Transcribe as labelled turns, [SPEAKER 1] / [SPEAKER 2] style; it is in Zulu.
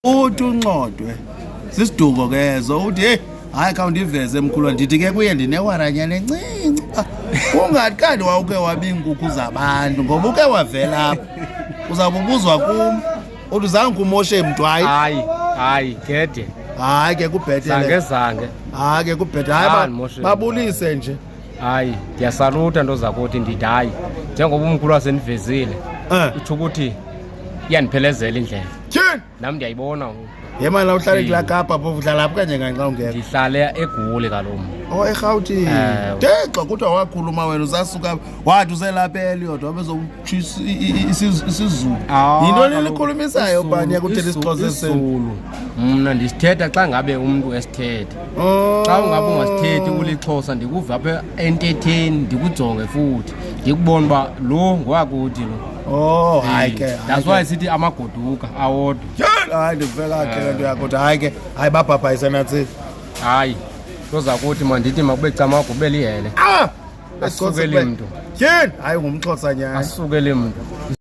[SPEAKER 1] uthi uncodwe sisiduko kezo uthi hey hayi khawundiveze emkhulwa ndithi ke kuye ndinewaranyana encinci ungathi kanti wawuke wabiinkukhu zabantu ngoba uke wavela apha uzawubuzwa kum uthi zange kumoshe mntu
[SPEAKER 2] hayi gede
[SPEAKER 1] hayi ke kubhetele
[SPEAKER 2] zange
[SPEAKER 1] hayi ke kubhetele hayi babulise nje
[SPEAKER 2] hayi ndiyasaluta nto zakuthi ndithi hayi njengoba umkhulu wasendivezile utsho ukuthi iyandiphelezela indlela
[SPEAKER 1] tyhini
[SPEAKER 2] nam ndiyayibona
[SPEAKER 1] yemana uhlale kulaa kapa phofu uhlala apho kanye kanye xa ungekho
[SPEAKER 2] ndihlale egule kaloku
[SPEAKER 1] erhawutini xa kuthiwa wakhuluma wena uzasuka wathi uselapha eliyodwa wabezokutshisa isizulu yintoni elikhulumisayo bani kuthela isixhosa
[SPEAKER 2] esizulu mna ndisithetha xa ngabe umntu esithetha xa ungabe ungasithethi ulixhosa ndikuva apha entetheni ndikujonge futhi ndikubona uba lo ngowakuthi lo
[SPEAKER 1] hayi ke
[SPEAKER 2] that's why sithi amagoduka awodwa
[SPEAKER 1] hayi ndivela ke nto yakuthi hayi ke hayi babhabhayisa nathi
[SPEAKER 2] hayi toza kuthi mandithi makube camagu belihele
[SPEAKER 1] asukele
[SPEAKER 2] mntu
[SPEAKER 1] tyhini hayi ngumxhosa nyani
[SPEAKER 2] asukele mntu